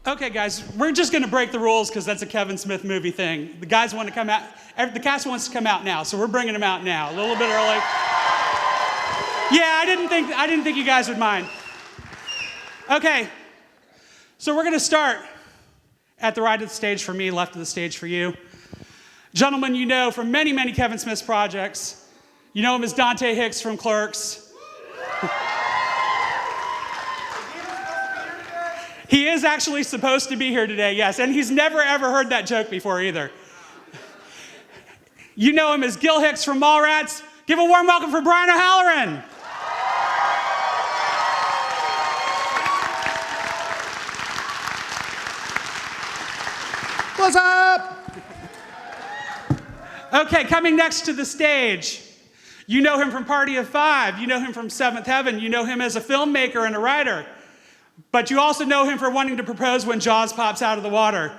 Okay, guys, we're just going to break the rules because that's a Kevin Smith movie thing. The guys want to come out. The cast wants to come out now, so we're bringing them out now, a little bit early. Yeah, I didn't think you guys would mind. Okay, so we're going to start at the right of the stage for me, left of the stage for you. Gentlemen, you know from many, many Kevin Smith projects. You know him as Dante Hicks from Clerks. He is actually supposed to be here today, yes, and he's never ever heard that joke before either. You know him as Gil Hicks from Mallrats. Give a warm welcome for Brian O'Halloran. What's up? Okay, coming next to the stage. You know him from Party of Five. You know him from Seventh Heaven. You know him as a filmmaker and a writer. But you also know him for wanting to propose when Jaws pops out of the water.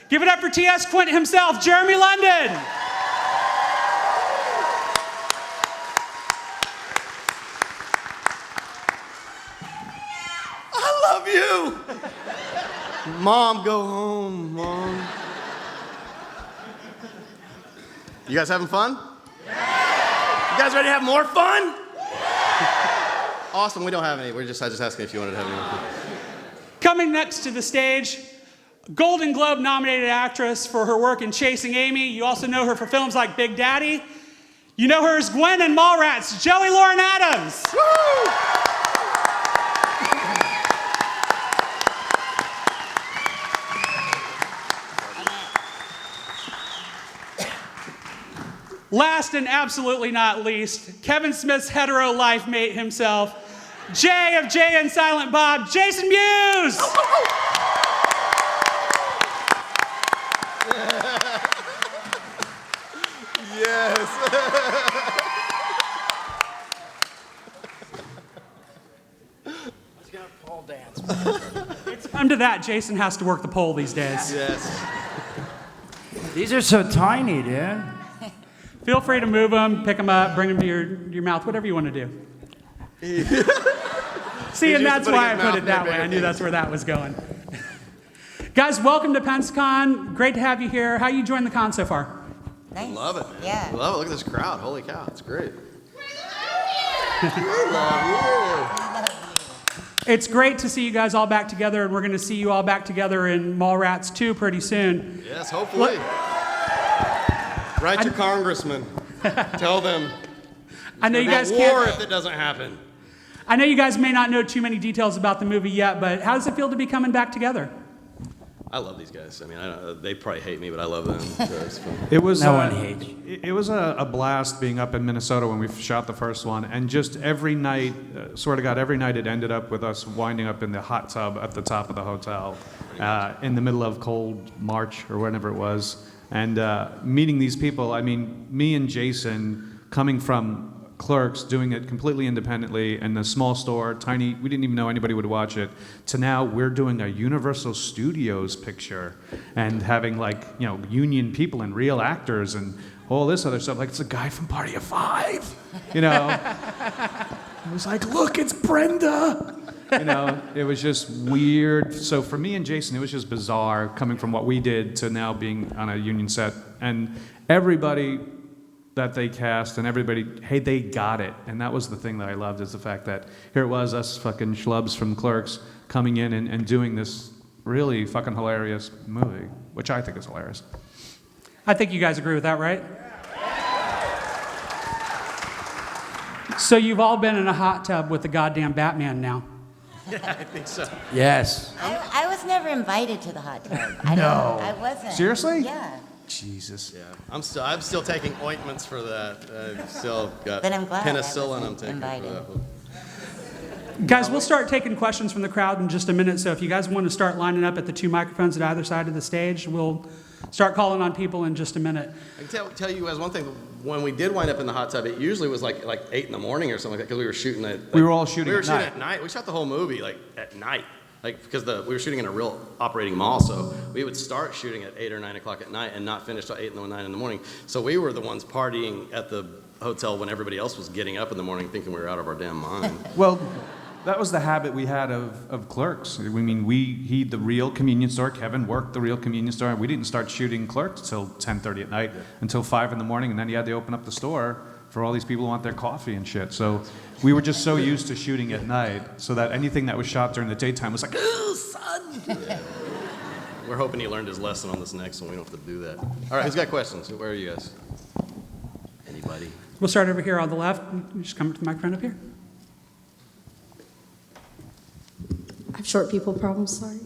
Give it up for T.S. Quint himself, Jeremy London. I love you. Mom, go home, Mom. You guys having fun? Yeah. You guys ready to have more fun? Yeah. Awesome, we don't have any. I just asking if you wanted to have any more fun. Coming next to the stage, Golden Globe nominated actress for her work in Chasing Amy. You also know her for films like Big Daddy. You know her as Gwen in Mallrats, Joey Lauren Adams. Woo! Last and absolutely not least, Kevin Smith's hetero life mate himself, Jay of Jay and Silent Bob, Jason Mewes! Yes. Let's get a pole dance. It's come to that. Jason has to work the pole these days. Yes. These are so tiny, dude. Feel free to move them, pick them up, bring them to your mouth, whatever you want to do. See, and that's why I put it that way. I knew that's where that was going. Guys, welcome to Pensacon. Great to have you here. How you enjoying the con so far? Nice. Love it, man. Yeah. Love it. Look at this crowd. Holy cow, it's great. We love It's great to see you guys all back together, and we're going to see you all back together in Mallrats 2 pretty soon. you. Yes, hopefully. Write your congressman. Tell them. I know you guys war can't. if it doesn't happen. I know you guys may not know too many details about the movie yet, but how does it feel to be coming back together? I love these guys. I mean, they probably hate me, but I love them. So it's fun. It was No one hates you. It was a blast being up in Minnesota when we shot the first one, and just every night, swear to God, every night it ended up with us winding up in the hot tub at the top of the hotel, in the middle of cold March or whenever it was, and meeting these people. I mean, me and Jason coming from Clerks, doing it completely independently in a small store, tiny, we didn't even know anybody would watch it, to now we're doing a Universal Studios picture and having union people and real actors and all this other stuff. Like, it's a guy from Party of Five, you know? It was like, look, it's Brenda. You know, it was just weird. So for me and Jason, it was just bizarre coming from what we did to now being on a union set. And everybody that they cast and everybody, hey, they got it. And that was the thing that I loved, is the fact that here it was, us fucking schlubs from Clerks coming in and doing this really fucking hilarious movie, which I think is hilarious. I think you guys agree with that, right? So you've all been in a hot tub with the goddamn Batman now. Yeah, I think so. Yes. I was never invited to the hot tub. I wasn't. Seriously? Yeah. Jesus. Yeah, I'm still taking ointments for that. I've still got But I'm glad I penicillin I'm wasn't taking invited. for that. Guys, we'll start taking questions from the crowd in just a minute, so if you guys want to start lining up at the two microphones at either side of the stage, we'll start calling on people in just a minute. I can tell you guys one thing. When we did wind up in the hot tub, it usually was like 8 in the morning or something like that, because we were shooting at. We were all shooting We were at shooting night. at night. We shot the whole movie at night, because we were shooting in a real operating mall. So we would start shooting at 8 or 9 o'clock at night and not finish till 8 or 9 in the morning. So we were the ones partying at the hotel when everybody else was getting up in the morning, thinking we were out of our damn mind. Well, That was the habit we had of Clerks. I mean, he the real convenience store. Kevin worked the real convenience store. We didn't start shooting Clerks till 10:30 at night, until 5 in the morning, and then he had to open up the store for all these people who want their coffee and shit. So we were just so used to shooting at night, so that anything that was shot during the daytime was like, oh, son. We're hoping he learned his lesson on this next one. We don't have to do that. All right, who's got questions? Where are you guys? Anybody? We'll start over here on the left. Just come to the microphone up here. I have short people problems, sorry.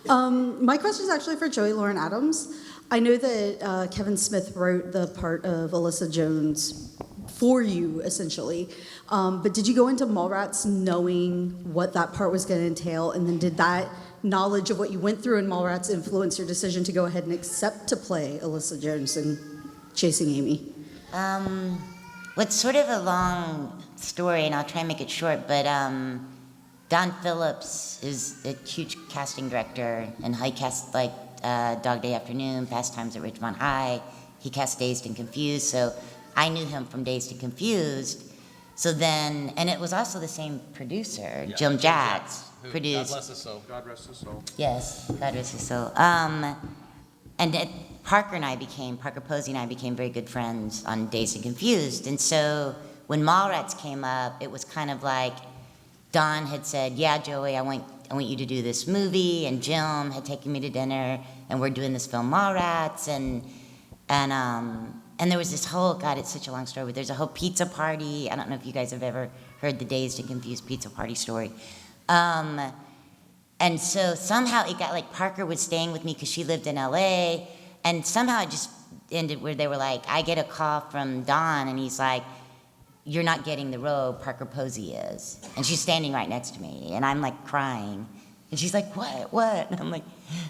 My question is actually for Joey Lauren Adams. I know that Kevin Smith wrote the part of Alyssa Jones for you, essentially. But did you go into Mallrats knowing what that part was going to entail? And then did that knowledge of what you went through in Mallrats influence your decision to go ahead and accept to play Alyssa Jones in Chasing Amy? What's sort of a long story, and I'll try and make it short, but Don Phillips is a huge casting director, and he cast like Dog Day Afternoon, Fast Times at Ridgemont High. He cast Dazed and Confused, so I knew him from Dazed and Confused. So then, and it was also the same producer, Jim Jacks, produced. God bless his soul. God rest his soul. Yes, God rest his soul. And Parker Posey and I became very good friends on Dazed and Confused. And so when Mallrats came up, it was kind of like Don had said, yeah, Joey, I want you to do this movie. And Jim had taken me to dinner, and we're doing this film Mallrats. And there was this whole, God, it's such a long story, but there's a whole pizza party. I don't know if you guys have ever heard the Dazed and Confused pizza party story. And so somehow it got like Parker was staying with me because she lived in LA. And somehow it just ended where they were like, I get a call from Don, and he's like, you're not getting the role, Parker Posey is. And she's standing right next to me, and I'm like crying. And she's like, what? And I'm like,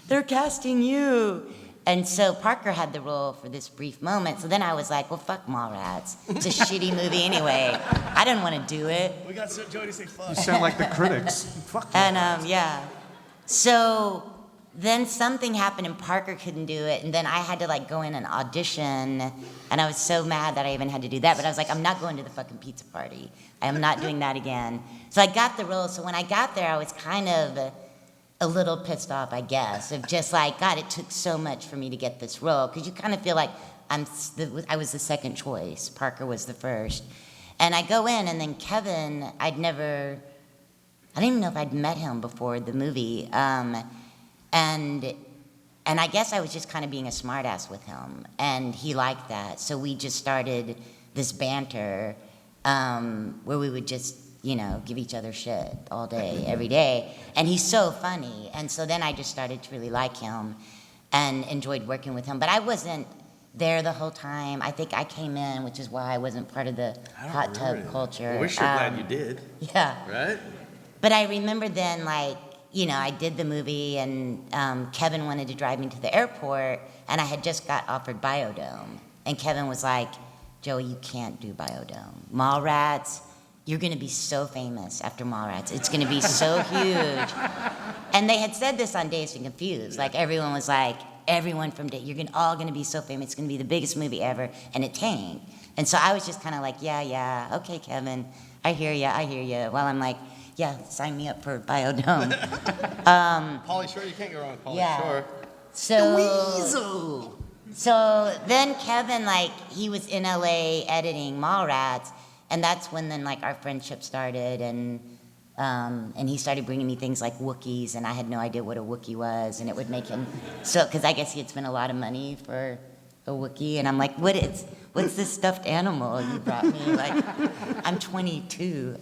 they're casting you. And so Parker had the role for this brief moment. So then I was like, well, fuck Mallrats. It's a shitty movie anyway. I didn't want to do it. We got Joey to say fuck. You sound like the critics. Fuck. And yeah. So then something happened and Parker couldn't do it, and then I had to like go in and audition, and I was so mad that I even had to do that, but I was like, I'm not going to the fucking pizza party. I am not doing that again. So I got the role. So when I got there, I was kind of a little pissed off, I guess, of just like, God, it took so much for me to get this role, because you kind of feel like I was the second choice. Parker was the first. And I go in, and then Kevin, I didn't even know if I'd met him before the movie. And I guess I was just kind of being a smartass with him, and he liked that. So we just started this banter where we would just, give each other shit all day, every day. And he's so funny. And so then I just started to really like him and enjoyed working with him. But I wasn't there the whole time. I think I came in, which is why I wasn't part of the hot tub culture. Well, we're sure glad you did. Yeah. Right? But I remember then, like, I did the movie, and Kevin wanted to drive me to the airport, and I had just got offered Biodome. And Kevin was like, Joey, you can't do Biodome. Mallrats, you're going to be so famous after Mallrats. It's going to be so huge. And they had said this on Dazed and Confused. Like, everyone was like, everyone from Dazed, you're all going to be so famous. It's going to be the biggest movie ever. And it tanked. And so I was just kind of like, yeah, okay, Kevin, I hear you. While I'm like, yeah, sign me up for Biodome. Pauly Shore, you can't go wrong with Pauly Yeah. Shore. So, the weasel. So then Kevin, like, he was in LA editing Mallrats, and that's when then, like, our friendship started, and he started bringing me things like Wookiees, and I had no idea what a Wookiee was, and it would make him, because I guess he had spent a lot of money for a Wookiee, and I'm like, what's this stuffed animal you brought me? Like, I'm 22.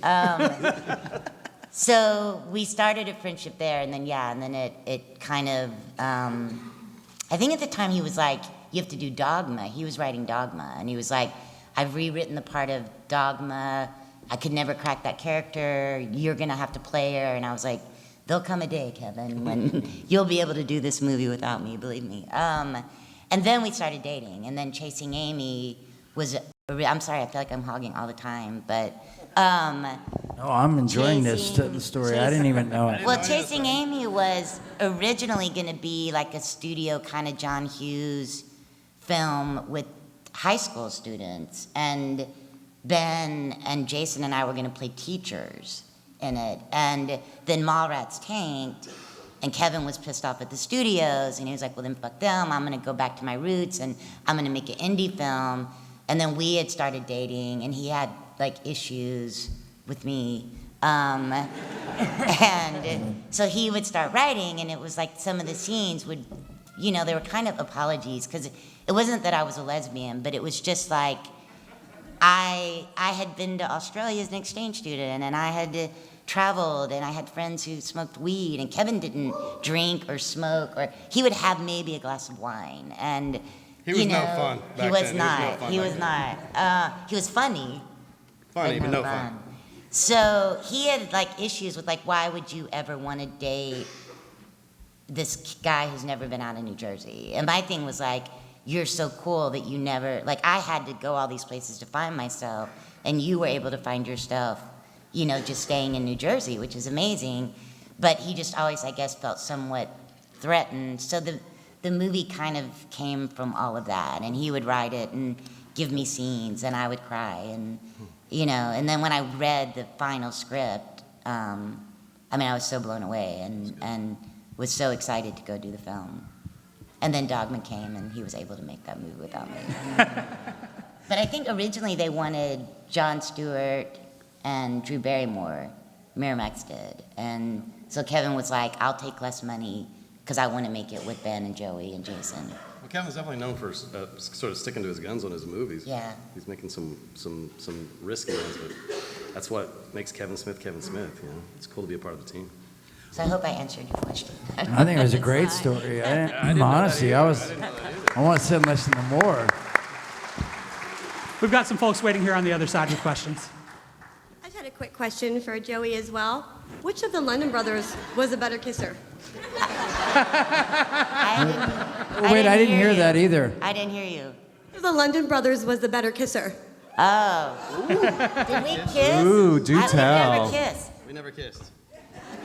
So we started a friendship there, and then it kind of, I think at the time he was like, you have to do Dogma. He was writing Dogma, and he was like, I've rewritten the part of Dogma. I could never crack that character. You're gonna have to play her. And I was like, there'll come a day, Kevin, when you'll be able to do this movie without me, believe me. And then we started dating, and then Chasing Amy was, I'm sorry, I feel like I'm hogging all the time, but Oh, I'm enjoying this story. I didn't even know it. well, Chasing Amy was originally going to be like a studio kind of John Hughes film with high school students. And Ben and Jason and I were going to play teachers. in it. And then Mallrats tanked, and Kevin was pissed off at the studios, and he was like, well, then fuck them. I'm going to go back to my roots, and I'm going to make an indie film. And then we had started dating, and he had, like, issues with me. And so he would start writing, and it was like some of the scenes would, you know, they were kind of apologies, because it wasn't that I was a lesbian, but it was just like, I had been to Australia as an exchange student, and I had traveled, and I had friends who smoked weed, and Kevin didn't drink or smoke, or he would have maybe a glass of wine, and He was no fun back he was then. not. He was no fun He back was not. He was funny. Funny, but no fun. So he had like issues with like, why would you ever want to date this guy who's never been out of New Jersey? And my thing was like, you're so cool that you never, like I had to go all these places to find myself, and you were able to find yourself, you know, just staying in New Jersey, which is amazing. But he just always, I guess, felt somewhat threatened. So the movie kind of came from all of that, and he would write it and give me scenes, and I would cry, and you know. And then when I read the final script, I mean, I was so blown away, and was so excited to go do the film. And then Dogma came, and he was able to make that movie without me. But I think originally they wanted Jon Stewart and Drew Barrymore. Miramax did, and so Kevin was like, "I'll take less money because I want to make it with Ben and Joey and Jason." Well, Kevin's definitely known for sort of sticking to his guns on his movies. Yeah. He's making some risky ones, but that's what makes Kevin Smith Kevin Smith. You know, it's cool to be a part of the team. So I hope I answered your question. I think it was a great story. Honestly, I want to sit and listen to more. We've got some folks waiting here on the other side with questions. I just had a quick question for Joey as well. Which of the London brothers was a better kisser? I didn't hear that either. I didn't hear you. Which of the London brothers was the better kisser? Oh. Did we kiss? Ooh, do We tell. never kissed. We never kissed.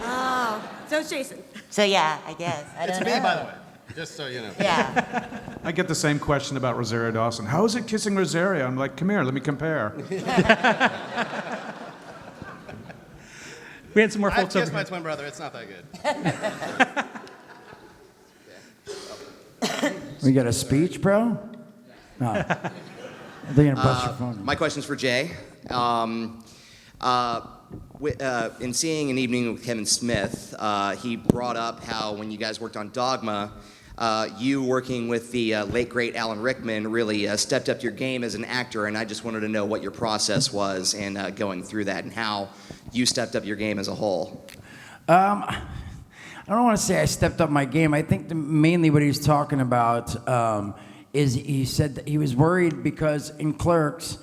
Oh, so it's Jason. So yeah, I guess. I It's don't me, know. by the way. Just so you know. Yeah. I get the same question about Rosario Dawson. How is it kissing Rosario? I'm like, come here, let me compare. We had some more I've folks over kissed my here. twin brother. It's not that good. We got a speech, bro? No. They're gonna bust your phone. My question's for Jay. In seeing An Evening with Kevin Smith, he brought up how when you guys worked on Dogma, you working with the late great Alan Rickman really stepped up your game as an actor, and I just wanted to know what your process was in going through that and how you stepped up your game as a whole. I don't want to say I stepped up my game. I think mainly what he's talking about is he said that he was worried because in Clerks,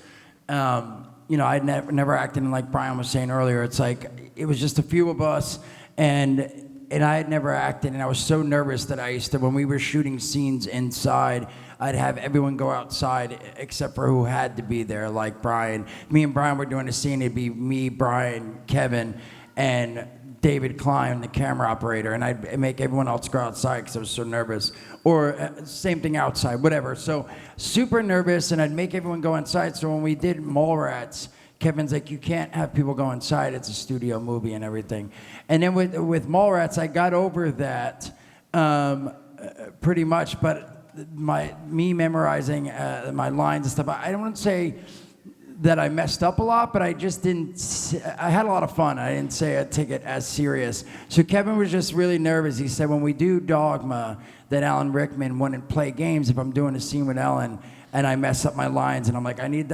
you know, I'd never acted, and like Brian was saying earlier, it's like it was just a few of us, and I had never acted, and I was so nervous that I used to, when we were shooting scenes inside, I'd have everyone go outside except for who had to be there, like Brian. Me and Brian were doing a scene, it'd be me, Brian, Kevin, and David Klein, the camera operator, and I'd make everyone else go outside because I was so nervous. Or same thing outside, whatever. So super nervous, and I'd make everyone go inside. So when we did Mallrats, Kevin's like, you can't have people go inside. It's a studio movie and everything. And then with Mallrats, I got over that pretty much. But me memorizing my lines and stuff, I don't want to say that I messed up a lot, but I just didn't. I had a lot of fun. I didn't say I'd take it as serious. So Kevin was just really nervous. He said when we do Dogma, that Alan Rickman wouldn't play games if I'm doing a scene with Ellen and I mess up my lines, and I'm like, I need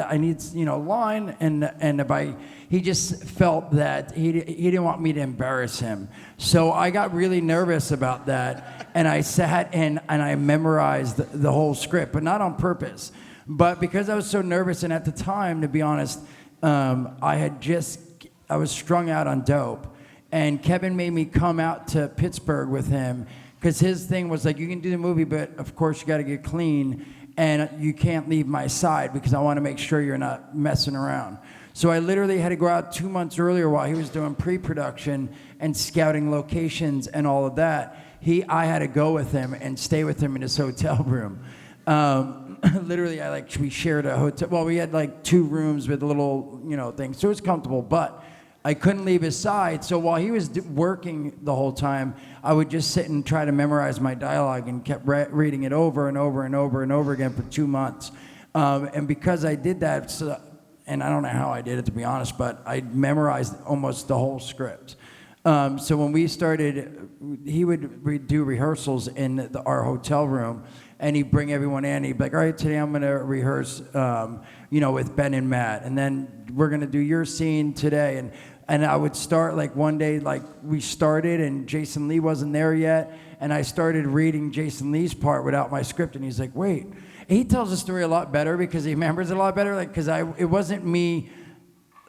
you know, line, and if he just felt that he didn't want me to embarrass him. So I got really nervous about that, and I sat and I memorized the whole script, but not on purpose. But because I was so nervous, and at the time, to be honest, I was strung out on dope. And Kevin made me come out to Pittsburgh with him because his thing was like, you can do the movie, but of course you got to get clean, and you can't leave my side because I want to make sure you're not messing around. So I literally had to go out 2 months earlier while he was doing pre-production and scouting locations and all of that. I had to go with him and stay with him in his hotel room. Literally, we shared a hotel. Well, we had like 2 rooms with a little, you know, thing, so it was comfortable. But I couldn't leave his side. So while he was working the whole time, I would just sit and try to memorize my dialogue and kept reading it over and over and over and over again for 2 months. And because I did that, and I don't know how I did it, to be honest, but I memorized almost the whole script. So when we started, he would do rehearsals in our hotel room, and he'd bring everyone in. He'd be like, all right, today I'm going to rehearse, with Ben and Matt, and then we're going to do your scene today. And I would start, like, one day, like, we started, and Jason Lee wasn't there yet, and I started reading Jason Lee's part without my script, and he's like, wait. He tells the story a lot better because he remembers it a lot better, like, because it wasn't me.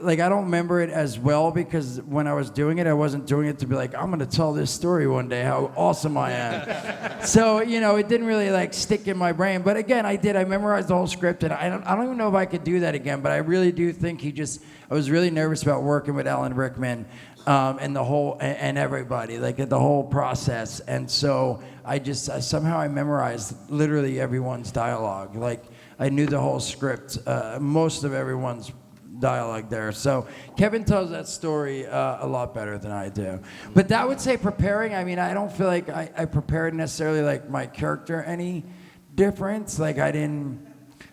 Like, I don't remember it as well because when I was doing it, I wasn't doing it to be like, I'm going to tell this story one day, how awesome I am. So, it didn't really, like, stick in my brain. But again, I did. I memorized the whole script, and I don't even know if I could do that again, but I really do think I was really nervous about working with Alan Rickman and the whole, and everybody, like, the whole process. And so somehow I memorized literally everyone's dialogue. Like, I knew the whole script, most of everyone's dialogue there. So Kevin tells that story a lot better than I do. But that would say preparing, I mean, I don't feel like I prepared necessarily like my character any difference. Like I didn't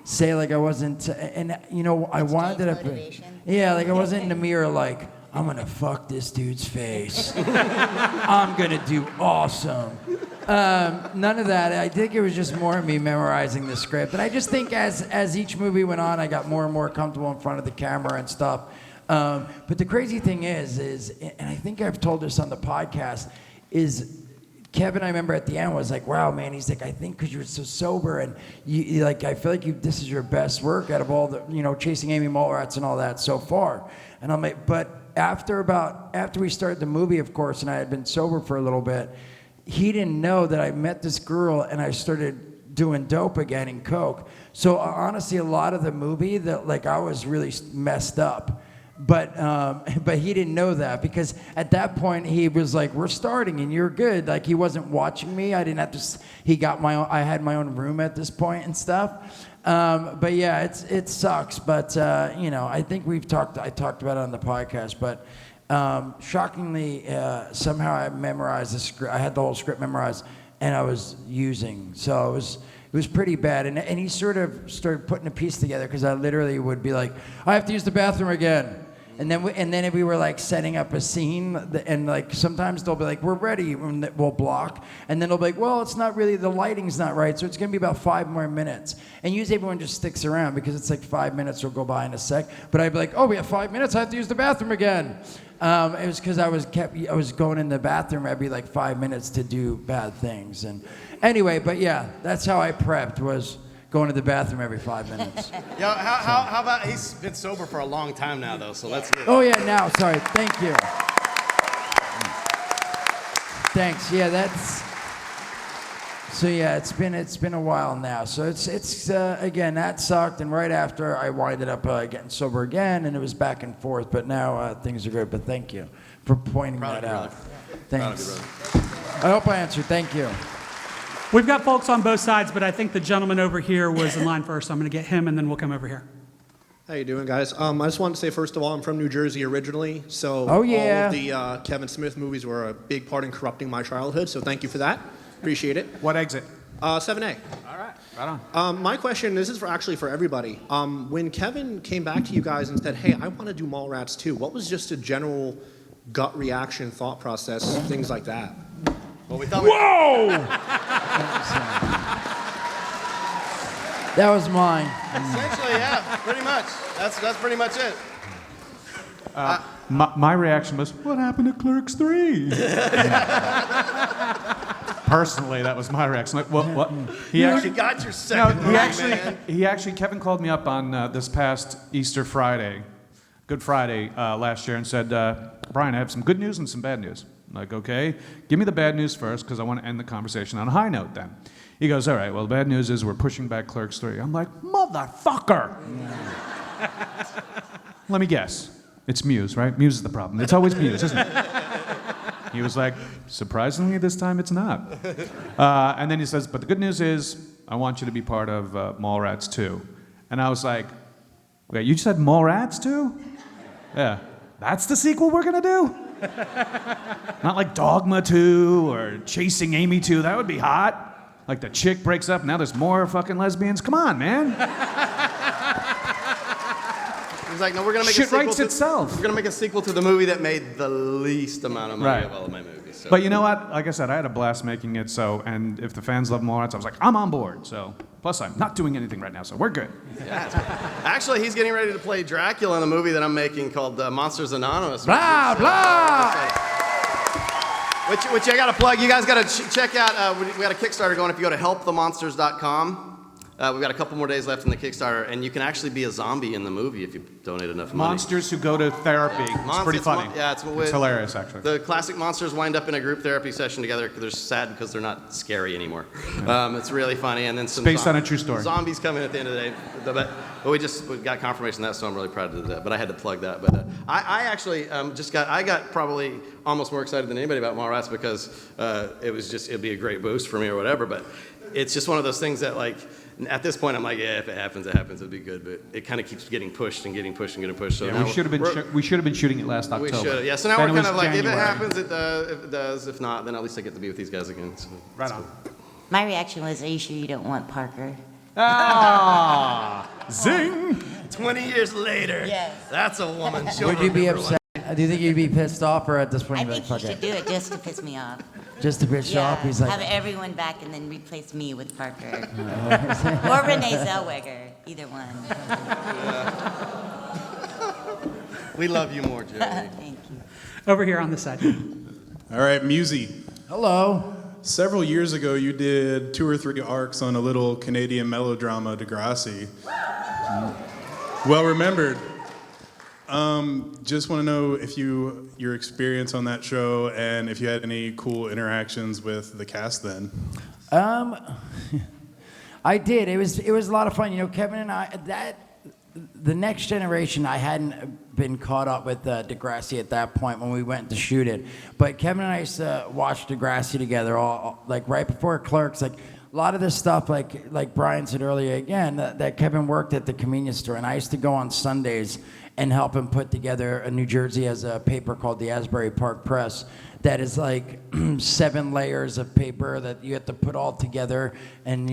say like I wasn't, and I wanted to, yeah, like I wasn't in the mirror like, I'm gonna fuck this dude's face. I'm gonna do awesome. None of that. I think it was just more of me memorizing the script. And I just think as each movie went on, I got more and more comfortable in front of the camera and stuff. But the crazy thing is, and I think I've told this on the podcast, is Kevin, I remember at the end, was like, wow, man, he's like, I think because you're so sober and you like, I feel like this is your best work out of all the, Chasing Amy Mallrats and all that so far. And I'm like, but after we started the movie, of course, and I had been sober for a little bit, he didn't know that I met this girl and I started doing dope again and coke. So honestly, a lot of the movie that like I was really messed up, but he didn't know that because at that point he was like, "We're starting and you're good." Like he wasn't watching me. I didn't have to. He got my own. I had my own room at this point and stuff. But yeah, it sucks. But I think I talked about it on the podcast, but. Shockingly, somehow I memorized the script. I had the whole script memorized, and I was using. So it was pretty bad. And he sort of started putting a piece together because I literally would be like, I have to use the bathroom again. And then if we were like setting up a scene, and like sometimes they'll be like, we're ready, and we'll block. And then they'll be like, well, it's not really, the lighting's not right, so it's gonna be about 5 more minutes. And usually everyone just sticks around because it's like 5 minutes will go by in a sec. But I'd be like, oh, we have 5 minutes, I have to use the bathroom again. It was because I was going in the bathroom every like 5 minutes to do bad things. And anyway, but yeah, that's how I prepped, was going to the bathroom every 5 minutes. Yo, how about, he's been sober for a long time now though, so let's get. Oh yeah, now, sorry, thank you. Thanks, yeah, so yeah, it's been a while now. So it's again, that sucked, and right after I winded up getting sober again, and it was back and forth, but now things are good, but thank you for pointing that out. Thanks. I hope I answered, thank you. We've got folks on both sides, but I think the gentleman over here was in line first, so I'm going to get him, and then we'll come over here. How you doing, guys? I just wanted to say, first of all, I'm from New Jersey originally, so all of the Kevin Smith movies were a big part in corrupting my childhood, so thank you for that. Appreciate it. What exit? 7A. All right, right on. My question, this is actually for everybody. When Kevin came back to you guys and said, hey, I want to do Mallrats too, what was just a general gut reaction, thought process, things like that? Well, we thought. Whoa! That was mine. Essentially, yeah, pretty much. That's pretty much it. My reaction was, what happened to Clerks 3? Personally, that was my reaction. Like, what? You already got your second man. He actually, Kevin called me up on this past Easter Friday, Good Friday last year, and said, Brian, I have some good news and some bad news. I'm like, okay, give me the bad news first, because I want to end the conversation on a high note then. He goes, all right, well, the bad news is we're pushing back Clerks 3. I'm like, motherfucker! Let me guess. It's Muse, right? Muse is the problem. It's always Muse, isn't it? He was like, surprisingly, this time it's not. And then he says, but the good news is I want you to be part of Mallrats 2. And I was like, wait, you said Mallrats 2? Yeah. That's the sequel we're gonna do? Not like Dogma 2 or Chasing Amy 2. That would be hot. Like the chick breaks up, now there's more fucking lesbians. Come on, man. He's like, no, we're gonna make Shit a sequel writes itself. We're gonna make a sequel to the movie that made the least amount of money Right. of all of my movies. So. But you know what? Like I said, I had a blast making it. So, and if the fans love Mallrats, I was like, I'm on board. So, plus I'm not doing anything right now, so we're good. Yeah, actually, he's getting ready to play Dracula in a movie that I'm making called Monsters Anonymous. Blah, blah. Which I got to plug. You guys got to check out. We got a Kickstarter going. If you go to helpthemonsters.com, we've got a couple more days left in the Kickstarter, and you can actually be a zombie in the movie if you donate enough money. Monsters who go to therapy. It's pretty funny. It's hilarious, actually. The classic monsters wind up in a group therapy session together. They're sad because they're not scary anymore. It's really funny. And then some based on a true story. Zombies come in at the end of the day. But we got confirmation of that, so I'm really proud to do that. But I had to plug that. But I actually I got probably almost more excited than anybody about Mallrats because it'd be a great boost for me or whatever. But it's just one of those things that like. At this point, I'm like, yeah, if it happens, it happens. It'd be good, but it kind of keeps getting pushed and getting pushed and getting pushed. So Yeah, now we should have been shooting it last October. We should, yeah. So now Then we're it kind of was like, if it January. happens, it does. If it does, if not, then at least I get to be with these guys again. So Right on. My reaction was, are you sure you don't want Parker? Ah, zing! 20 years later, Yes. that's a woman. Would you be upset? Do you think you'd be pissed off, or at this point I you'd be think like, he fuck should it? do it just to piss me off. Just to piss you off? He's like, have everyone back and then replace me with Parker. Or Renee Zellweger, either one. We love you more, Joey. Thank you. Over here on this side. All right, Musey. hello. Several years ago, you did 2 or 3 arcs on a little Canadian melodrama, Degrassi. Well remembered. Just want to know if your experience on that show and if you had any cool interactions with the cast then. I did. It was a lot of fun. You know, Kevin and I, the Next Generation, I hadn't been caught up with Degrassi at that point when we went to shoot it. But Kevin and I used to watch Degrassi together, all like right before Clerks. Like a lot of this stuff, like Brian said earlier, again, that Kevin worked at the convenience store, and I used to go on Sundays and help him put together. New Jersey has a paper called the Asbury Park Press that is like 7 layers of paper that you have to put all together, and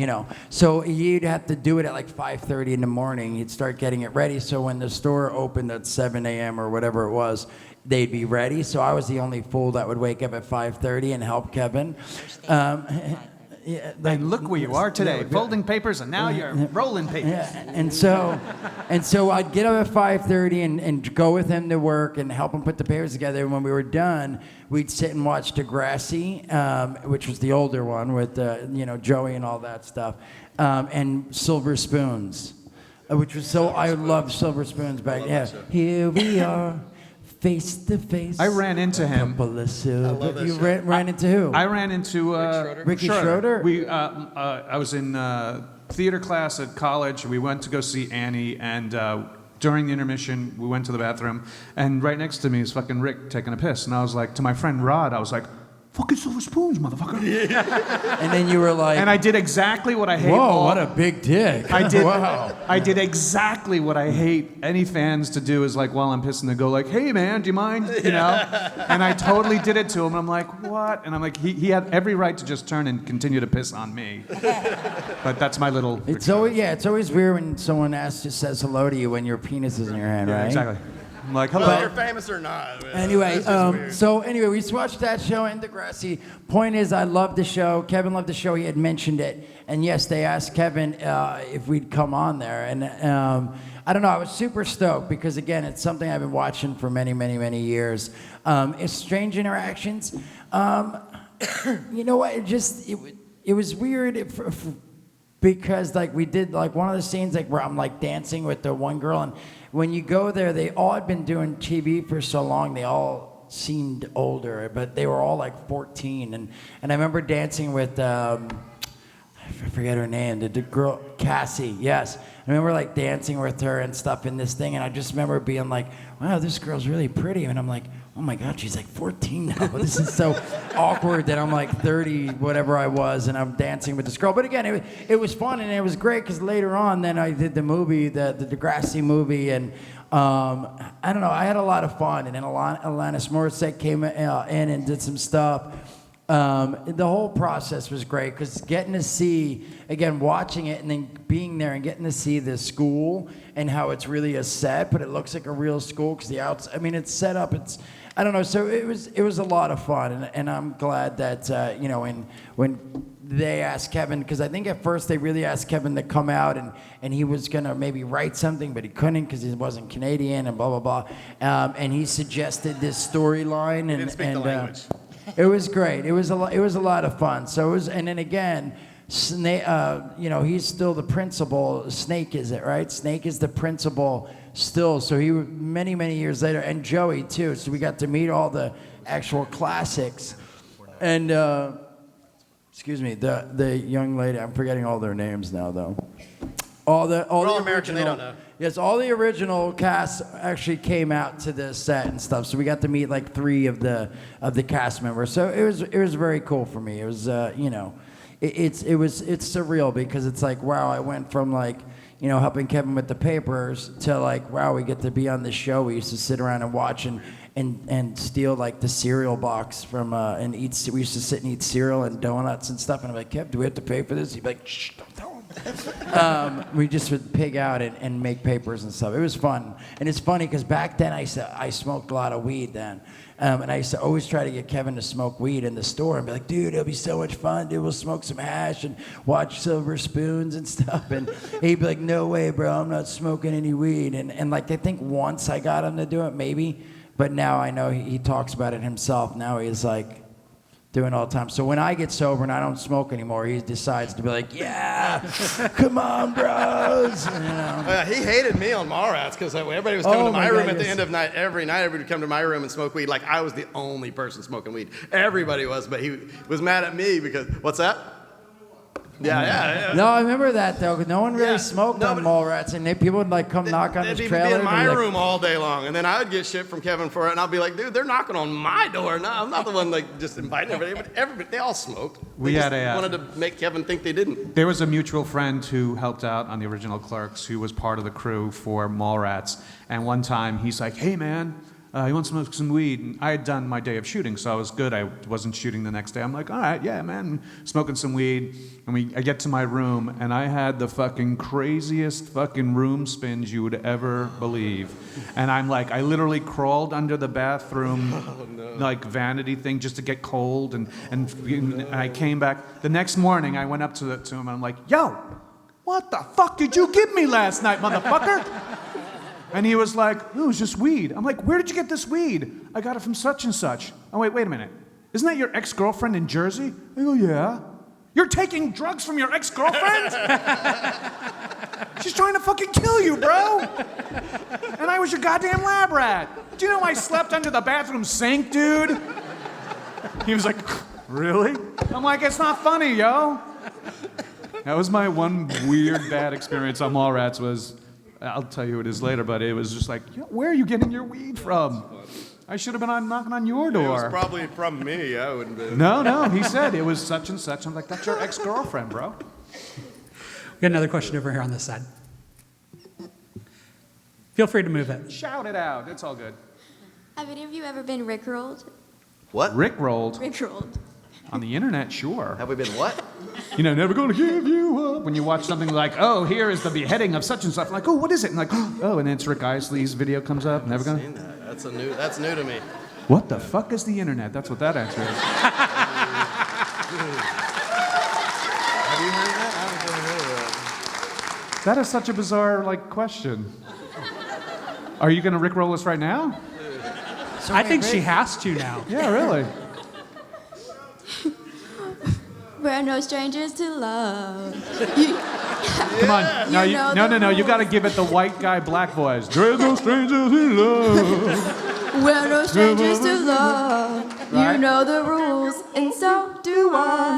so you'd have to do it at like 5:30 in the morning. You'd start getting it ready, so when the store opened at 7 a.m. or whatever it was, they'd be ready. So I was the only fool that would wake up at 5:30 and help Kevin. Yeah, And look where you are today, folding papers, and now you're rolling papers. Yeah, and so I'd get up at 5:30 and go with him to work and help him put the papers together. And when we were done, we'd sit and watch Degrassi, which was the older one with Joey and all that stuff, and Silver Spoons, which was I loved Silver Spoons back. Yeah, here we are. Face to face. I ran into him. You ran into who? I ran into Ricky Schroeder? I was in theater class at college. We went to go see Annie, and during the intermission, we went to the bathroom, and right next to me is fucking Rick taking a piss. And I was like, to my friend Rod, I was like, fucking Silver Spoons, motherfucker. And then you were like, and I did exactly what I hate. Whoa, what a big dick. I did. Wow. I did exactly what I hate any fans to do. Is like while I'm pissing, to go like, "Hey man, do you mind?" And I totally did it to him. I'm like, "What?" And I'm like, he had every right to just turn and continue to piss on me. But that's my little. It's always weird when someone says hello to you when your penis is in your hand, right? Exactly. I'm like, hello. Whether you're famous or not. Anyway, we just watched that show and Degrassi. Point is, I loved the show. Kevin loved the show. He had mentioned it, and yes, they asked Kevin if we'd come on there, and I don't know. I was super stoked because again, it's something I've been watching for many, many, many years. It's strange interactions. You know what? It was weird. Because like we did like one of the scenes like where I'm like dancing with the one girl, and when you go there, they all had been doing TV for so long, they all seemed older, but they were all like 14, and I remember dancing with I forget her name, the girl Cassie. Yes, I remember like dancing with her and stuff in this thing, and I just remember being like, wow, this girl's really pretty, and I'm like, oh my God, she's like 14 now. This is so awkward that I'm like 30, whatever I was, and I'm dancing with this girl. But again, it was fun, and it was great because later on, then I did the movie, the Degrassi movie, and I don't know. I had a lot of fun, and then Alanis Morissette came in and did some stuff. The whole process was great because getting to see, again, watching it and then being there and getting to see the school and how it's really a set, but it looks like a real school because it's set up. I don't know. So it was a lot of fun, and I'm glad that when they asked Kevin, because I think at first they really asked Kevin to come out and he was gonna maybe write something, but he couldn't because he wasn't Canadian and blah blah blah. And he suggested this storyline and didn't speak the language. It was great. It was a lot of fun. So it was, and then again, Snake. He's still the principal. Snake is it right? Snake is the principal still. So he many years later, and Joey too. So we got to meet all the actual classics, and excuse me, the young lady. I'm forgetting all their names now though. All the American, they don't know. Yes, all the original cast actually came out to the set and stuff. So we got to meet like 3 of the cast members. So it was very cool for me. It was it's surreal because it's like, wow, I went from like, helping Kevin with the papers to like, wow, we get to be on this show. We used to sit around and watch and steal like the cereal box from and eat. We used to sit and eat cereal and donuts and stuff. And I'm like, Kev, do we have to pay for this? He'd be like, shh, don't tell him. We just would pig out and make papers and stuff. It was fun. And it's funny because back then I smoked a lot of weed then. And I used to always try to get Kevin to smoke weed in the store and be like, dude, it'll be so much fun. Dude, we'll smoke some hash and watch Silver Spoons and stuff. And he'd be like, no way, bro, I'm not smoking any weed. And like, I think once I got him to do it, maybe. But now I know he talks about it himself. Now he's like doing it all the time. So when I get sober and I don't smoke anymore, he decides to be like, yeah, come on, bros. He hated me on Mallrats because everybody was coming to my room at the end of night. Every night, everybody would come to my room and smoke weed. Like I was the only person smoking weed. Everybody was, but he was mad at me because, what's that? Yeah. No, I remember that though. 'Cause no one really smoked on Mallrats, and people would like come knock on his They'd trailer. be in my and be like, room all day long, and then I would get shit from Kevin for it, and I'll be like, dude, they're knocking on my door. No, I'm not the one like just inviting everybody. But everybody, they all smoked. We They had just a, wanted to make Kevin think they didn't. There was a mutual friend who helped out on the original Clerks who was part of the crew for Mallrats. And one time he's like, hey man, you want to smoke some weed? And I had done my day of shooting, so I was good. I wasn't shooting the next day. I'm like, all right, yeah, man, smoking some weed. And I get to my room, and I had the fucking craziest fucking room spins you would ever believe. And I'm like, I literally crawled under the bathroom, like vanity thing, just to get cold. And I came back. The next morning, I went up to him, and I'm like, yo, what the fuck did you give me last night, motherfucker? And he was like, oh, it was just weed. I'm like, where did you get this weed? I got it from such and such. Oh, wait a minute. Isn't that your ex-girlfriend in Jersey? I go, yeah. You're taking drugs from your ex-girlfriend? She's trying to fucking kill you, bro. And I was your goddamn lab rat. Do you know I slept under the bathroom sink, dude? He was like, really? I'm like, it's not funny, yo. That was my one weird bad experience on Mallrats was... I'll tell you who it is later, but it was just like, where are you getting your weed from? I should have been knocking on your door. It was probably from me. I wouldn't be. No, he said it was such and such. I'm like, that's your ex-girlfriend, bro. We got another question over here on this side. Feel free to move it. Shout it out. It's all good. Have any of you ever been rickrolled? What? Rickrolled? Rickrolled. On the internet, sure. Have we been what? Never gonna give you up. When you watch something like, oh, here is the beheading of such and such. I'm like, oh, what is it? And like, oh, and then it's Rick Isley's video comes up. Never gonna. Seen that. That's new to me. What the fuck is the internet? That's what that answer is. Have you heard that? I haven't heard that. That is such a bizarre question. Are you gonna Rickroll us right now? I think she has to now. Yeah, really. We're no strangers to love. Come on. No. You got to give it the white guy black voice. There's no strangers in love. We're no strangers to love. Right? You know the rules, and so do I.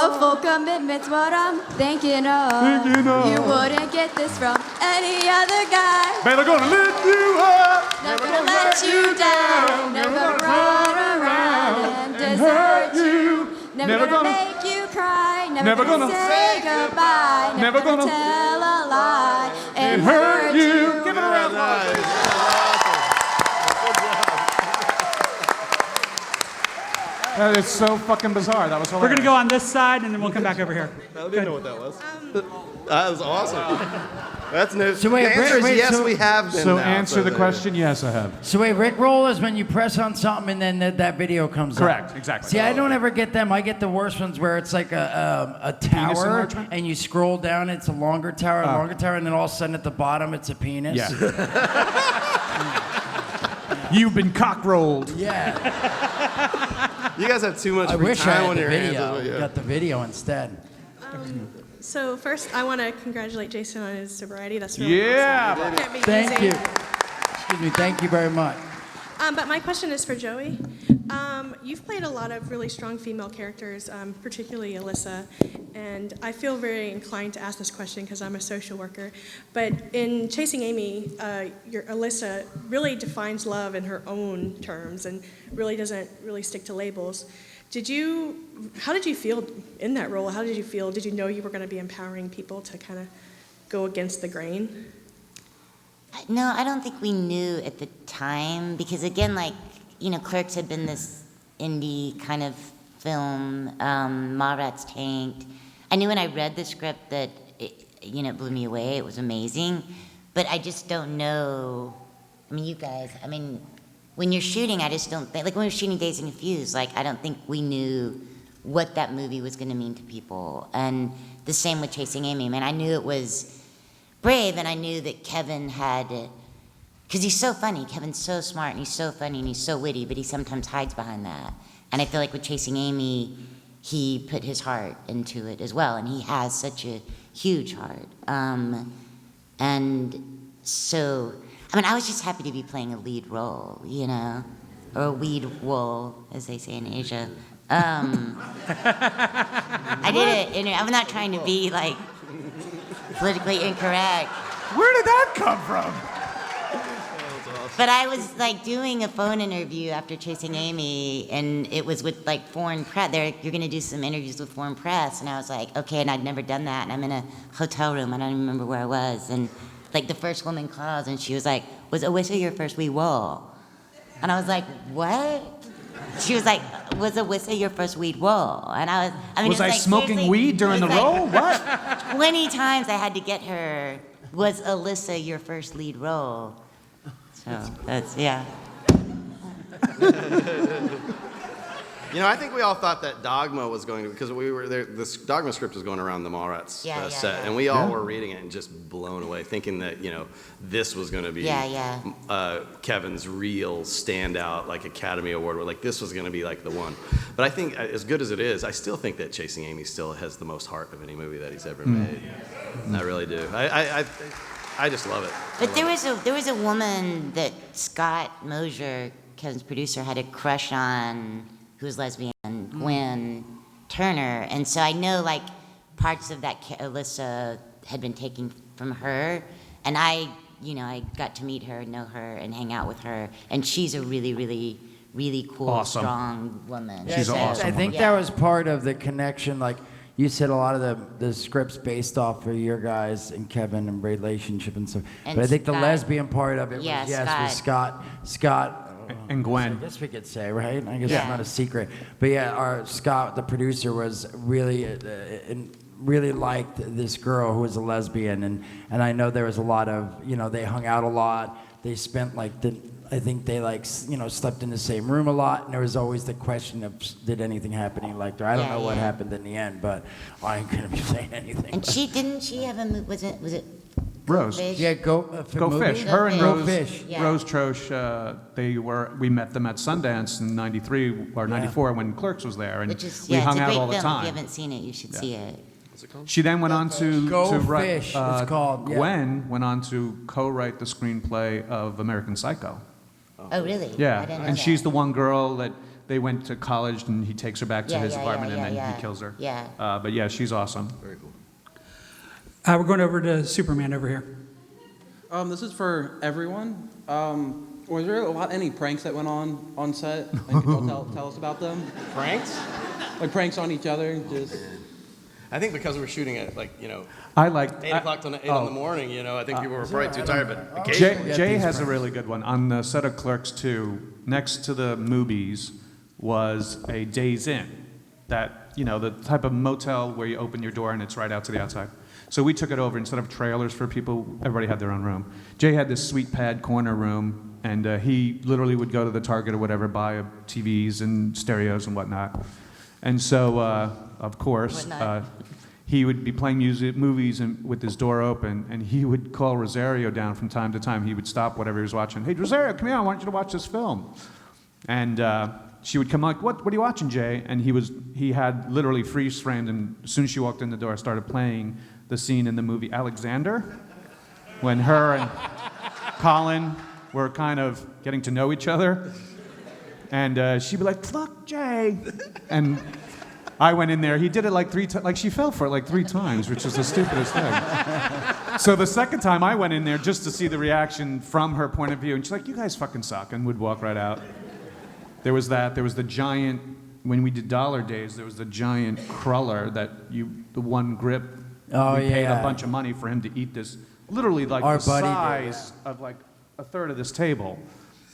A full commitment's what I'm thinking of. You wouldn't get this from any other guy. Better gonna lift you up. Never gonna let you down. Never gonna run around and desert you. Never gonna make you cry. Never gonna say goodbye. Never gonna tell a lie. It hurt you. Give it a round of applause. That is so fucking bizarre. That was hilarious. We're gonna go on this side, and then we'll come back over here. I didn't know what that was. That was awesome. That's no. So wait, the answer is wait, yes, so- we have been. So now, answer the there- question, yes, I have. So wait, Rickroll is when you press on something and then that video comes up. Correct, exactly. See, I don't ever get them. I get the worst ones where it's like a Penis tower, enlargement? and you scroll down, it's a longer tower, and then all of a sudden at the bottom it's a penis. Yeah. You've been cock-rolled. Yeah. You guys have too much I free wish I time had on the your hands. video. is what- yeah. Got the video instead. So first, I want to congratulate Jason on his sobriety. That's really Yeah. awesome. Can't be Thank easy. you. Excuse me. Thank you very much. But my question is for Joey. You've played a lot of really strong female characters, particularly Alyssa, and I feel very inclined to ask this question because I'm a social worker. But in Chasing Amy, your Alyssa really defines love in her own terms and really doesn't really stick to labels. How did you feel in that role? How did you feel? Did you know you were going to be empowering people to kind of go against the grain? No, I don't think we knew at the time because, again, Clerks had been this indie kind of film. Mallrats tanked. I knew when I read the script that it blew me away. It was amazing, but I just don't know. I mean, you guys. I mean, when you're shooting, I just don't think. Like when we were shooting Dazed and Confused, I don't think we knew what that movie was going to mean to people. And the same with Chasing Amy. I mean, I knew it was brave, and I knew that Kevin had, because he's so funny. Kevin's so smart, and he's so funny, and he's so witty, but he sometimes hides behind that. And I feel like with Chasing Amy, he put his heart into it as well, and he has such a huge heart. And so, I mean, I was just happy to be playing a lead role, or a weed wool, as they say in Asia. I did it. I'm not trying to be politically incorrect. Where did that come from? But I was doing a phone interview after Chasing Amy, and it was with foreign press. You're going to do some interviews with foreign press, and I was like, okay, and I'd never done that, and I'm in a hotel room. I don't even remember where I was, and the first woman calls, and she was like, "Was Alyssa your first wee wool?" And I was like, "What?" She was like, "Was Alyssa your first weed wool?" And I was Was I smoking weed during the role? What? 20 times I had to get her, "Was Alyssa your first lead role?" So that's, yeah. I think we all thought that Dogma was going to, because we were there, this Dogma script was going around the Mallrats set, and we all were reading it and just blown away, thinking that, this was going to be Kevin's real standout, Academy Award, where this was going to be the one. But I think, as good as it is, I still think that Chasing Amy still has the most heart of any movie that he's ever made. I really do. I just love it. But there was a woman that Scott Mosier, Kevin's producer, had a crush on, who was lesbian, Gwen Turner, and so I know parts of that Alyssa had been taken from her, and I got to meet her, know her, and hang out with her, and she's a really, really, really cool, Awesome. strong woman. She's awesome. I think that was part of the connection. You said a lot of the scripts based off of your guys and Kevin and relationship and stuff. And but I think the Scott. lesbian part of it Yeah, was Scott. And Gwen. I guess we could say, right? I guess Yeah. it's not a secret. But yeah, our Scott, the producer, was really really liked this girl who was a lesbian, and I know there was a lot of, they hung out a lot. They spent I think they slept in the same room a lot, and there was always the question of, did anything happen he liked her? I don't know what happened in the end, but I ain't gonna be saying anything. And didn't she have a movie? Was it Rose. Fish? Yeah, Go Fish. Go Her and Fish. Rose, Fish. Yeah. Rose Troche, we met them at Sundance in '93 or '94 when Clerks was there, and Which is, we it's hung a out great all the film. time. If you haven't seen it, you should see it. She then went on to Go write. Fish, it's called, yeah. Gwen went on to co-write the screenplay of American Psycho. Oh, really? Yeah, I didn't know and that. she's the one girl that they went to college, and he takes her back to Yeah, his yeah, apartment, yeah, and then yeah. he kills her. Yeah. But yeah, she's awesome. Very cool. We're going over to Superman over here. This is for everyone. Was there any pranks that went on set? Can you tell us about them? Pranks? Pranks on each other, just... I think because we were shooting at like, I like 8 o'clock to 8 in the morning, I think people were probably too tired, but occasionally. Jay has a really good one. On the set of Clerks 2, next to the movies was a Days Inn. That, the type of motel where you open your door and it's right out to the outside. So we took it over. Instead of trailers for people, everybody had their own room. Jay had this sweet pad corner room, and he literally would go to the Target or whatever, buy TVs and stereos and whatnot. And so, of course, he would be playing movies with his door open, and he would call Rosario down from time to time. He would stop whatever he was watching. Hey, Rosario, come here. I want you to watch this film. And she would come like, what are you watching, Jay? And he had literally freeze framed, and as soon as she walked in the door, started playing the scene in the movie Alexander, when her and Colin were kind of getting to know each other. And she'd be like, fuck Jay. And I went in there. He did it like 3 times. Like, she fell for it like 3 times, which is the stupidest thing. So the second time I went in there just to see the reaction from her point of view, and she's like, you guys fucking suck, and would walk right out. There was that. There was the giant, when we did Dollar Days, there was the giant cruller that the one grip, we paid a bunch of money for him to eat this, literally like the size of like a third of this table.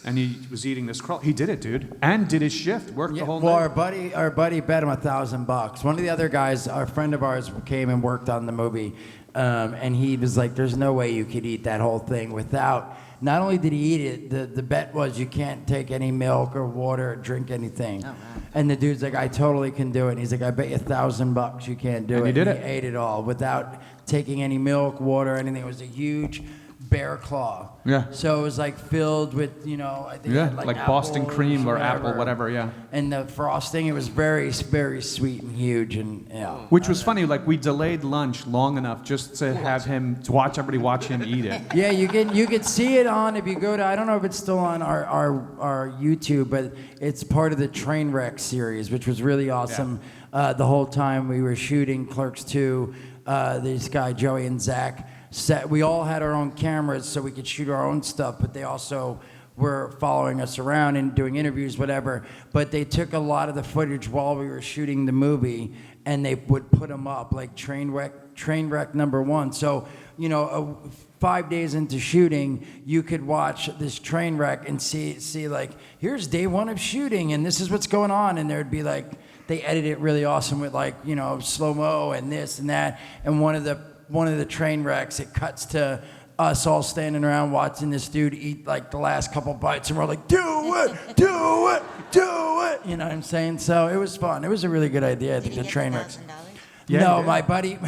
And he was eating this cruller. He did it, dude. And did his shift, worked the whole night. Well, our buddy bet him $1,000. One of the other guys, our friend of ours, came and worked on the movie. And he was like, there's no way you could eat that whole thing without... Not only did he eat it, the bet was you can't take any milk or water or drink anything. Oh, wow. And the dude's like, I totally can do it. And he's like, I bet you $1,000 you can't do it. And he did it. He ate it all without taking any milk, water, anything. It was a huge bear claw. Yeah. So it was like filled with, I think it Yeah, had like Boston cream or apple, whatever, yeah. And the frosting, it was very, very sweet and huge, and yeah. Which was funny, like we delayed lunch long enough just to have him, to watch everybody watch him eat it. Yeah, you could see it on, if you go to, I don't know if it's still on our YouTube, but it's part of the Trainwreck series, which was really awesome. Yeah. The whole time we were shooting Clerks 2, this guy, Joey and Zach, we all had our own cameras so we could shoot our own stuff, but they also were following us around and doing interviews, whatever. But they took a lot of the footage while we were shooting the movie, and they would put them up, like Trainwreck #1. So, 5 days into shooting, you could watch this train wreck and see like, here's day 1 of shooting, and this is what's going on, and there'd be like, they edit it really awesome with like, slow-mo and this and that, and one of the train wrecks, it cuts to us all standing around watching this dude eat like the last couple bites, and we're like, do it, do it, do it. You know what I'm saying? So it was fun. It was a really good idea. I think the train wrecks. Yeah, no, my buddy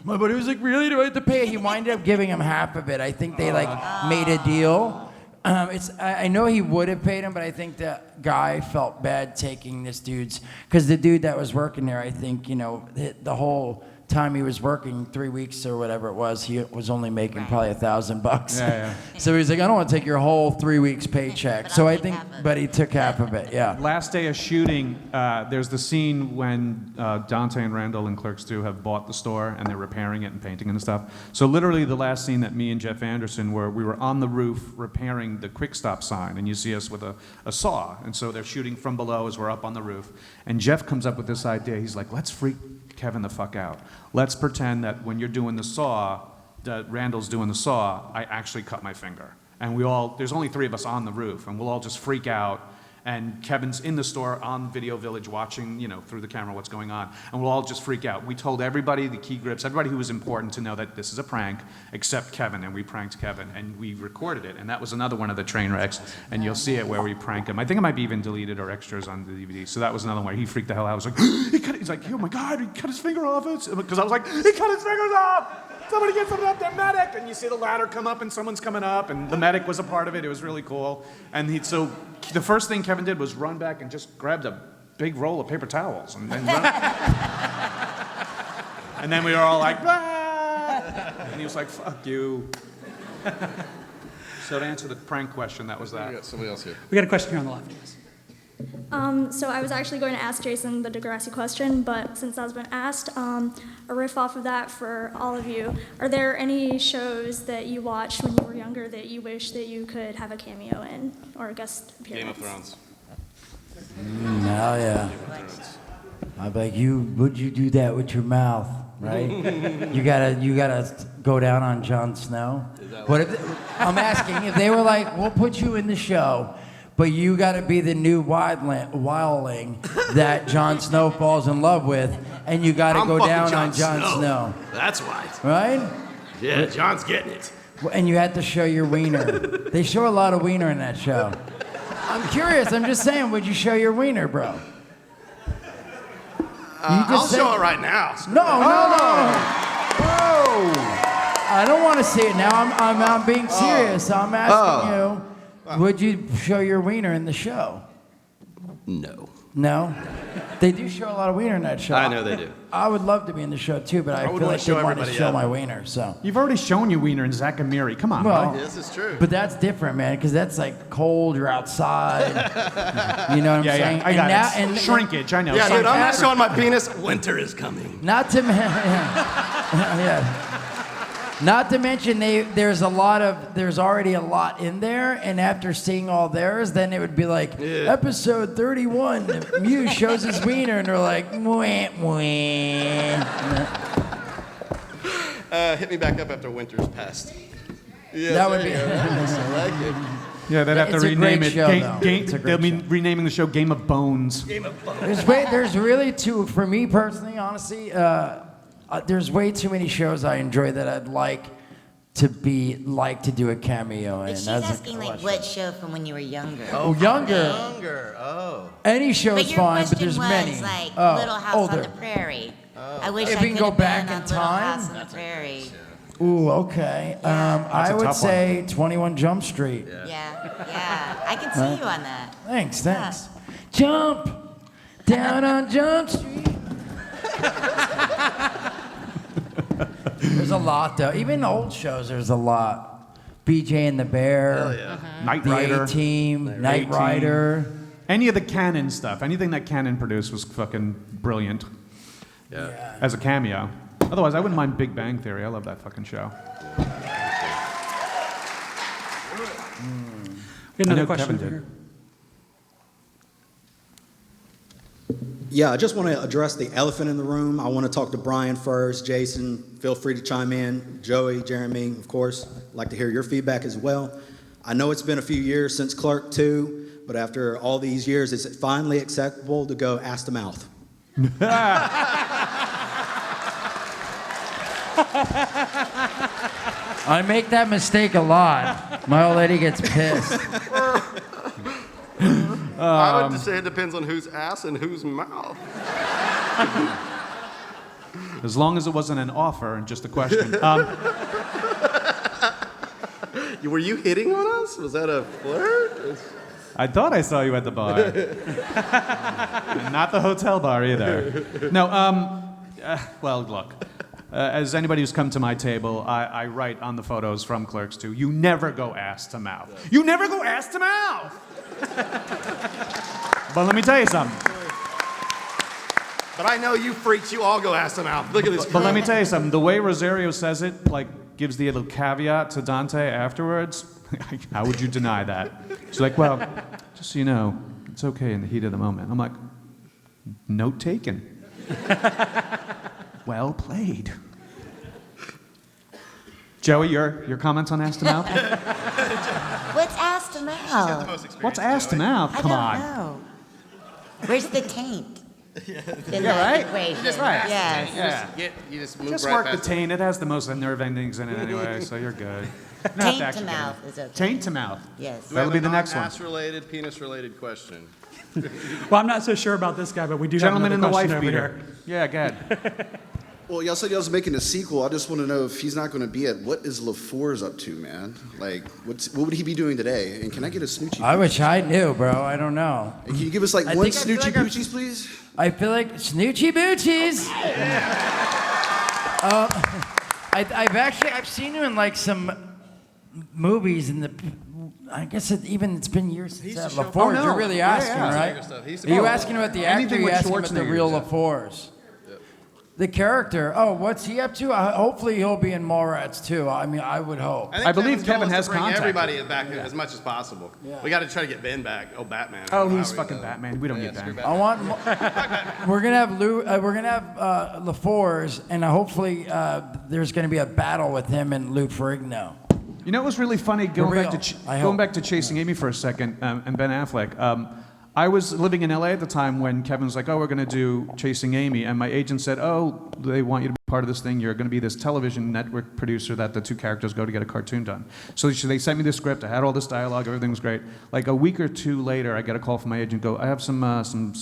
was like, really? Do I have to pay? He winded up giving him half of it. I think they made a deal. I know he would have paid him, but I think the guy felt bad taking this dude's, because the dude that was working there, I think, the whole time he was working 3 weeks or whatever it was, he was only making probably $1,000. Yeah. So he's like, I don't want to take your whole 3 weeks paycheck. So I think, but he took half of it. Yeah. Last day of shooting, there's the scene when Dante and Randall and Clerks 2 have bought the store and they're repairing it and painting and stuff. So literally the last scene that me and Jeff Anderson we were on the roof repairing the quick stop sign, and you see us with a saw. And so they're shooting from below as we're up on the roof. And Jeff comes up with this idea. He's like, let's freak Kevin the fuck out. Let's pretend that when you're doing the saw, that Randall's doing the saw, I actually cut my finger. And there's only 3 of us on the roof, and we'll all just freak out. And Kevin's in the store on Video Village watching, through the camera what's going on. And we'll all just freak out. We told everybody, the key grips, everybody who was important to know that this is a prank, except Kevin, and we pranked Kevin. And we recorded it, and that was another one of the train wrecks. And you'll see it where we prank him. I think it might be even deleted or extras on the DVD. So that was another one where he freaked the hell out. I was like, he's like, oh my God, he cut his finger off. Because I was like, he cut his fingers off! Somebody get something up there, medic! And you see the ladder come up and someone's coming up, and the medic was a part of it. It was really cool. And so the first thing Kevin did was run back and just grabbed a big roll of paper towels and then run. And then we were all like, ah! And he was like, fuck you. So to answer the prank question, that was that. We got somebody else here. We got a question here on the left. So I was actually going to ask Jason the Degrassi question, but since that's been asked, a riff off of that for all of you. Are there any shows that you watched when you were younger that you wish that you could have a cameo in, or a guest appearance? Game of Thrones. Hell yeah. I'm like, would you do that with your mouth? right? you gotta go down on Jon Snow. What if I'm asking if they were like, we'll put you in the show, but you gotta be the new wildling that Jon Snow falls in love with, and you gotta go down on Jon Snow. That's right. Right? Yeah, John's getting it. And you had to show your wiener. They show a lot of wiener in that show. I'm curious. I'm just saying, would you show your wiener, bro? I'll show it right now. No. I don't want to see it now. I'm being serious. I'm asking you, would you show your wiener in the show? No. No? They do show a lot of wiener in that show. I know they do. I would love to be in the show too, but I feel like they want to show my wiener. So You've already shown your wiener in Zack and Miri. Come on, Well, bro. This is true. But that's different, man, because that's like cold. You're outside. You know what I'm saying? I got And it. Shrinkage, I know. Yeah, dude, I'm not showing my penis. Winter is coming. Not to yeah. Not to mention there's already a lot in there, and after seeing all theirs, then it would be like episode 31, Muse shows his wiener, and they're like, mwah, mwah. Hit me back up after winter's passed. Yeah, That would be. I like it. Yeah, they'd have to It's a rename great it. show, though. It's a great They'll be renaming the show Game of Bones. There's really for me personally, honestly, there's way too many shows I enjoy that I'd like to do a cameo in. But she's That's a asking like question. what show from when you were younger. Oh, younger. Younger. Oh. Any show But is your fine, question but there's was many. like Oh, Little House older. on the Prairie. I wish If I we can could go have back been in on Little time? House on the Prairie. Ooh, okay. I a would tough say 21 Jump Street. Yeah. I can see you on that. Thanks. Jump down on Jump Street. There's a lot, though. Even old shows, there's a lot. BJ and the Bear. Hell yeah. Knight The Rider. A-Team. Knight A-Team. Rider. Any of the Canon stuff, anything that Canon produced was fucking brilliant Yeah. as a cameo. Otherwise, I wouldn't mind Big Bang Theory. I love that fucking show. Get I another know question Kevin over did. here. Yeah, I just want to address the elephant in the room. I want to talk to Brian first. Jason, feel free to chime in. Joey, Jeremy, of course, I'd like to hear your feedback as well. I know it's been a few years since Clerk 2, but after all these years, is it finally acceptable to go ass to mouth? I make that mistake a lot. My old lady gets pissed. I would just say it depends on whose ass and whose mouth. As long as it wasn't an offer and just a question. Were you hitting on us? Was that a flirt? I thought I saw you at the bar. Not the hotel bar either. No, well, look. As anybody who's come to my table, I write on the photos from Clerks 2, you never go ass to mouth. You never go ass to mouth! But let me tell you something. But I know you freaks, you all go ass to mouth. Look at this. But let me tell you something. The way Rosario says it, like, gives the little caveat to Dante afterwards. How would you deny that? She's like, well, just so you know, it's okay in the heat of the moment. I'm like, note taken. Well played. Joey, your comments on ass to mouth? What's ass to mouth? What's ass to mouth? Come I on. don't know. Where's the taint? In the right? equation? Right. Yes. Yeah. You just move Just right work the past taint. It has the most nerve endings in it anyway, so you're good. You don't have Taint to actually get mouth it. is okay. Taint to mouth. Yes. Do we have That'll be a the next one. non-ass-related, penis-related question? Well, I'm not so sure about this guy, but we do Gentleman have in the another wife question over beater. here. Yeah, go ahead. Well, y'all said y'all was making a sequel. I just want to know if he's not going to be at. What is LaFour's up to, man? Like, what would he be doing today? And can I get a snoochie? I wish I knew, bro. I don't know. And can you give us like I one think I feel snoochie like I'm- boochies, please? I feel like Snoochie Boochies. I've seen him in like some movies in the. I guess it's been years since that. show- LaFours, Oh, no. you're really Yeah, asking, yeah. right? Stuff. He used Are to you be- asking about the actor? Or Anything are you with asking about the Schwarzenegger's real in. LaFours? The character. Oh, what's he up to? Hopefully he'll be in Mallrats too. I mean, I would hope. think I believe Kevin's goal Kevin is has to bring contacted. everybody back as much as possible. Yeah. We got to try to get Ben back. Oh, Batman. Oh, How he's we fucking gonna- Batman. We don't need screw Ben. I want. We're gonna have we're gonna have LaFours, and hopefully there's gonna be a battle with him and Lou Ferrigno. You know what was really funny? real. I hope. Going back to Chasing Amy for a second, and Ben Affleck. I was living in LA at the time when Kevin was like, "Oh, we're going to do Chasing Amy," and my agent said, "Oh, they want you to be part of this thing. You're going to be this television network producer that the two characters go to get a cartoon done." So they sent me the script. I had all this dialogue. Everything was great. Like a week or two later, I get a call from my agent. Go, "I have some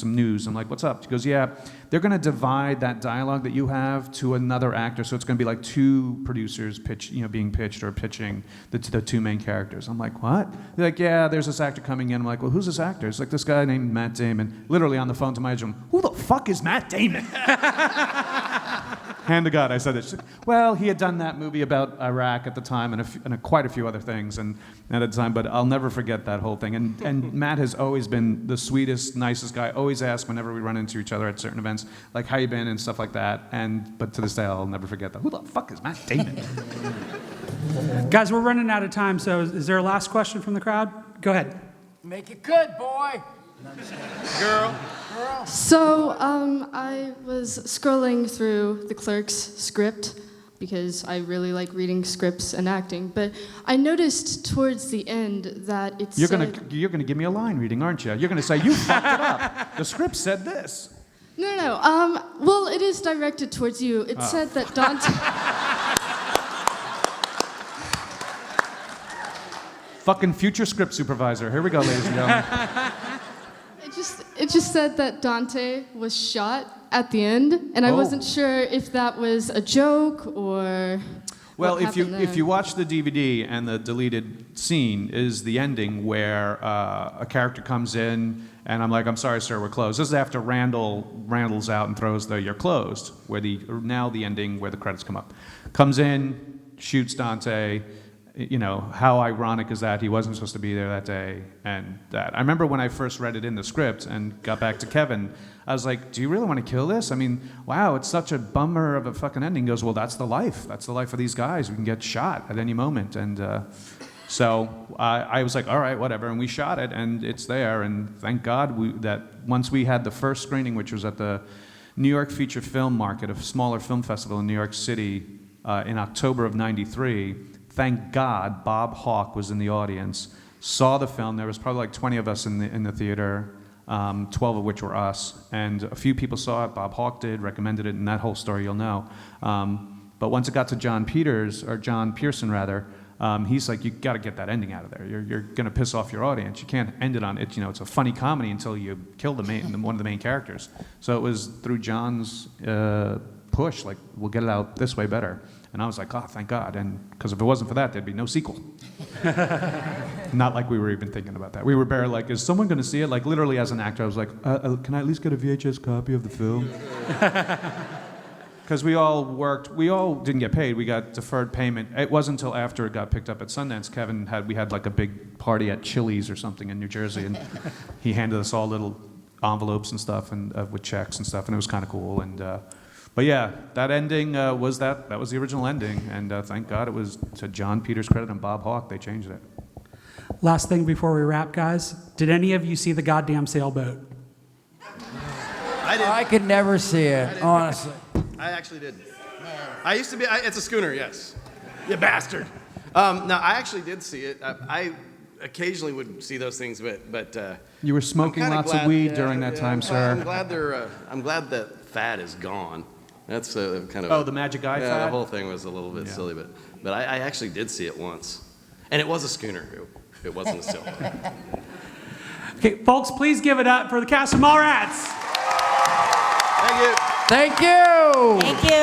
news." I'm like, "What's up?" She goes, "Yeah, they're going to divide that dialogue that you have to another actor. So it's going to be like two producers being pitched or pitching the two main characters." I'm like, "What?" They're like, "Yeah, there's this actor coming in." I'm like, "Well, who's this actor?" It's like this guy named Matt Damon. Literally on the phone to my agent, "Who the fuck is Matt Damon?" Hand to God, I said it. She's like, "Well, he had done that movie about Iraq at the time and quite a few other things and at the time, but I'll never forget that whole thing." And Matt has always been the sweetest, nicest guy. Always asks whenever we run into each other at certain events, like, "How you been?" and stuff like that. But to this day, I'll never forget that. Who the fuck is Matt Damon? Guys, we're running out of time, so is there a last question from the crowd? Go ahead. Make it good, boy. Girl. So I was scrolling through the Clerks script because I really like reading scripts and acting, but I noticed towards the end that it You're said... gonna give me a line reading, aren't you? You're gonna say you fucked it up. The script said this. No. Well, it is directed towards you. It said that Dante... Fucking future script supervisor. Here we go, ladies and gentlemen. It just said that Dante was shot at the end, and I wasn't sure if that was a joke or... Well, what if happened you watch the DVD and the deleted scene is the ending where a character comes in and I'm like, "I'm sorry, sir, we're closed." This is after Randall's out and throws the "you're closed," where the ending where the credits come up. Comes in, shoots Dante. You know, how ironic is that he wasn't supposed to be there that day and that. I remember when I first read it in the script and got back to Kevin, I was like, "Do you really want to kill this? I mean, wow, it's such a bummer of a fucking ending." He goes, "Well, that's the life. That's the life of these guys. We can get shot at any moment." And so I was like, "All right, whatever." And we shot it and it's there. And thank God that once we had the first screening, which was at the New York Feature Film Market, a smaller film festival in New York City in October of '93, thank God Bob Hawke was in the audience, saw the film. There was probably like 20 of us in the theater, 12 of which were us. And a few people saw it. Bob Hawke did, recommended it, and that whole story you'll know. But once it got to John Pearson, he's like, "You got to get that ending out of there. You're going to piss off your audience. You can't end it on it. You know, it's a funny comedy until you kill one of the main characters." So it was through John's push, like, "We'll get it out this way better." And I was like, "Oh, thank God." And because if it wasn't for that, there'd be no sequel. Not like we were even thinking about that. We were bare like, "Is someone going to see it?" Like literally as an actor, I was like, "Can I at least get a VHS copy of the film?" Because we all didn't get paid. We got deferred payment. It wasn't until after it got picked up at Sundance, we had like a big party at Chili's or something in New Jersey, and he handed us all little envelopes and stuff and with checks and stuff, and it was kind of cool. And but yeah, that ending was that was the original ending, and thank God it was to John Peters' credit and Bob Hawke. They changed it. Last thing before we wrap, guys. Did any of you see the goddamn sailboat? I did. I could never see it, honestly. I actually did. I used to be. It's a schooner, yes. You bastard. No, I actually did see it. I occasionally would see those things, but You were smoking lots of weed during that time, sir. I'm glad that fad is gone. That's kind of. Oh, the magic eye fad? fad? The whole thing was a little bit silly, but I actually did see it once, and it was a schooner. It wasn't a sailboat. Okay, folks, please give it up for the cast of Mallrats. Thank you. Thank you. Thank you.